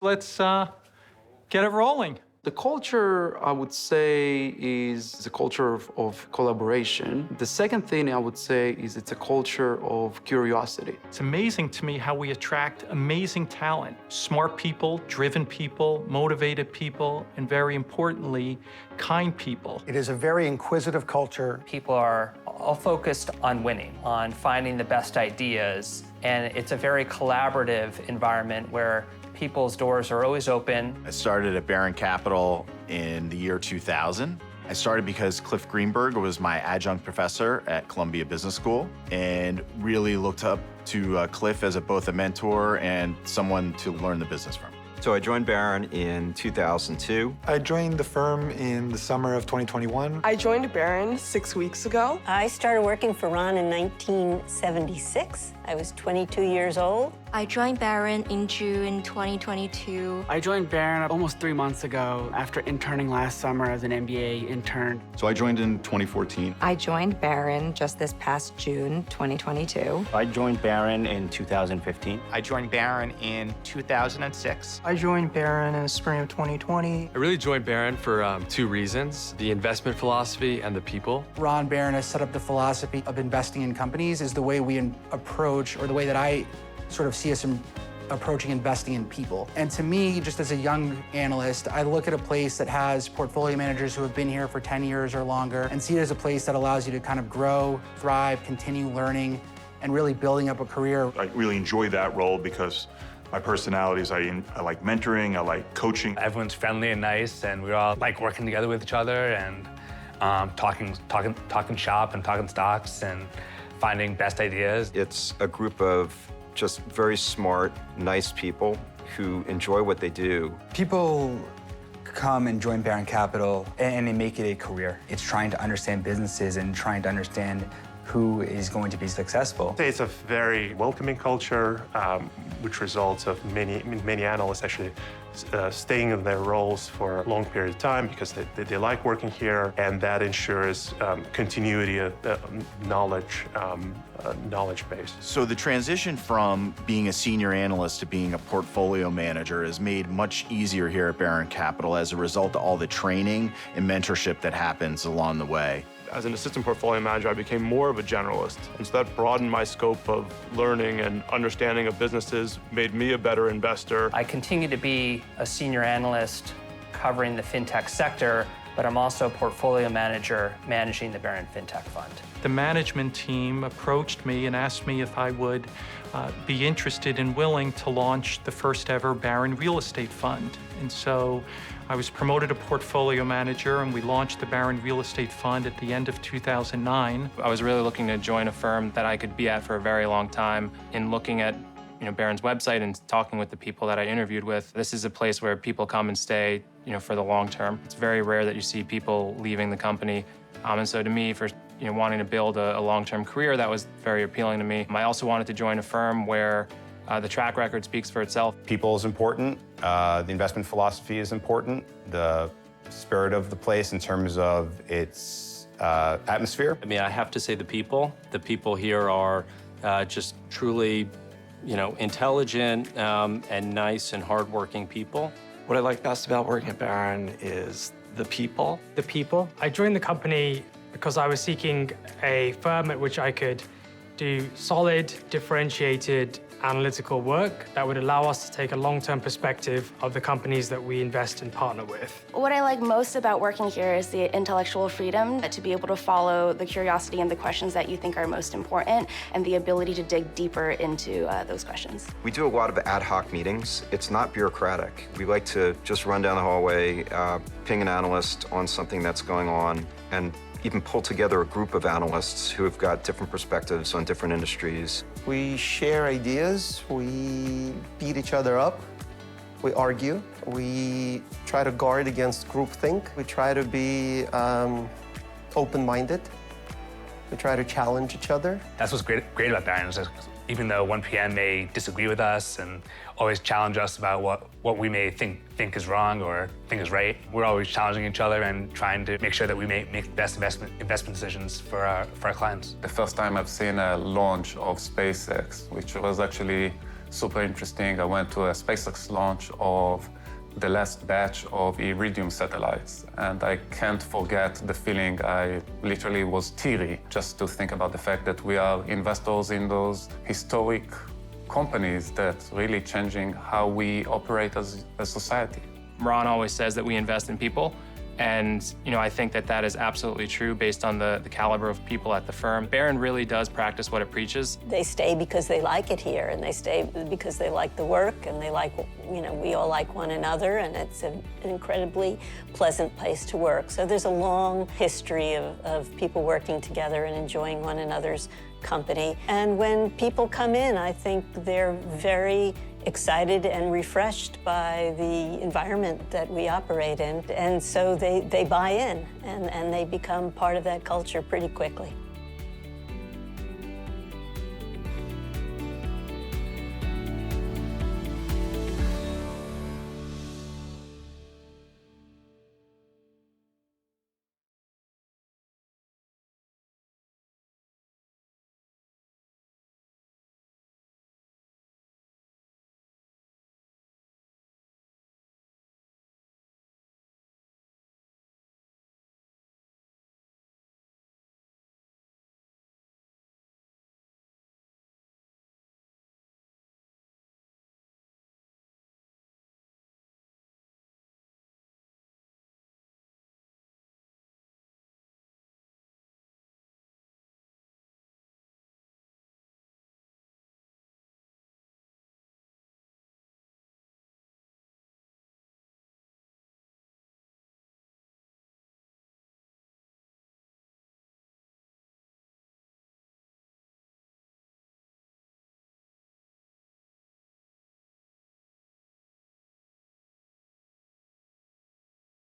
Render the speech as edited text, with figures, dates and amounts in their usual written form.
Let's get it rolling. The culture, I would say, is a culture of collaboration. The second thing I would say is it's a culture of curiosity. It's amazing to me how we attract amazing talent, smart people, driven people, motivated people, and very importantly, kind people. It is a very inquisitive culture. People are all focused on winning, on finding the best ideas, and it's a very collaborative environment where people's doors are always open. I started at Baron Capital in the year 2000. I started because Cliff Greenberg was my adjunct professor at Columbia Business School and really looked up to Cliff as both a mentor and someone to learn the business from. So I joined Baron in 2002. I joined the firm in the summer of 2021. I joined Baron 6 weeks ago. I started working for Ron in 1976. I was 22 years old. I joined Baron in June 2022. I joined Baron almost 3 months ago after interning last summer as an MBA intern. So I joined in 2014. I joined Baron just this past June 2022. I joined Baron in 2015. I joined Baron in 2006. I joined Baron in the spring of 2020. I really joined Baron for two reasons: the investment philosophy and the people. Ron Baron has set up the philosophy of investing in companies is the way we approach, or the way that I sort of see us approaching investing in people. And to me, just as a young analyst, I look at a place that has portfolio managers who have been here for 10 years or longer and see it as a place that allows you to kind of grow, thrive, continue learning, and really building up a career. I really enjoy that role because my personality is I like mentoring, I like coaching. Everyone's friendly and nice, and we all like working together with each other and talking shop and talking stocks and finding best ideas. It's a group of just very smart, nice people who enjoy what they do. People come and join Baron Capital and they make it a career. It's trying to understand businesses and trying to understand who is going to be successful. It's a very welcoming culture, which results of many analysts actually staying in their roles for a long period of time because they like working here, and that ensures continuity of knowledge base. So the transition from being a senior analyst to being a portfolio manager is made much easier here at Baron Capital as a result of all the training and mentorship that happens along the way. As an assistant portfolio manager, I became more of a generalist. And so that broadened my scope of learning and understanding of businesses, made me a better investor. I continue to be a senior analyst covering the fintech sector, but I'm also a portfolio manager managing the Baron FinTech Fund. The management team approached me and asked me if I would be interested and willing to launch the first ever Baron Real Estate Fund. And so I was promoted to portfolio manager, and we launched the Baron Real Estate Fund at the end of 2009. I was really looking to join a firm that I could be at for a very long time. In looking at Baron's website and talking with the people that I interviewed with, this is a place where people come and stay for the long term. It's very rare that you see people leaving the company. And so to me, for wanting to build a long-term career, that was very appealing to me. I also wanted to join a firm where the track record speaks for itself. People is important. The investment philosophy is important. The spirit of the place in terms of its atmosphere. I mean, I have to say the people. The people here are just truly, intelligent and nice and hardworking people. What I like best about working at Baron is the people. The people. I joined the company because I was seeking a firm at which I could do solid, differentiated analytical work that would allow us to take a long-term perspective of the companies that we invest and partner with. What I like most about working here is the intellectual freedom to be able to follow the curiosity and the questions that you think are most important, and the ability to dig deeper into those questions. We do a lot of ad hoc meetings. It's not bureaucratic. We like to just run down the hallway, ping an analyst on something that's going on, and even pull together a group of analysts who have got different perspectives on different industries. We share ideas, we beat each other up, we argue, we try to guard against groupthink, we try to be open-minded, we try to challenge each other. That's what's great about Baron, is even though 1 PM may disagree with us and always challenge us about what we may think is wrong or think is right, we're always challenging each other and trying to make sure that we make the best investment decisions for our clients. The first time I've seen a launch of SpaceX, which was actually super interesting. I went to a SpaceX launch of the last batch of Iridium satellites, and I can't forget the feeling. I literally was teary just to think about the fact that we are investors in those historic companies that's really changing how we operate as a society. Ron always says that we invest in people, and I think that that is absolutely true based on the caliber of people at the firm. Barron really does practice what it preaches. They stay because they like it here, and they stay because they like the work, and they like, we all like one another, and it's an incredibly pleasant place to work. So there's a long history of people working together and enjoying one another's company. And when people come in, I think they're very excited and refreshed by the environment that we operate in. And so they buy in, and they become part of that culture pretty quickly.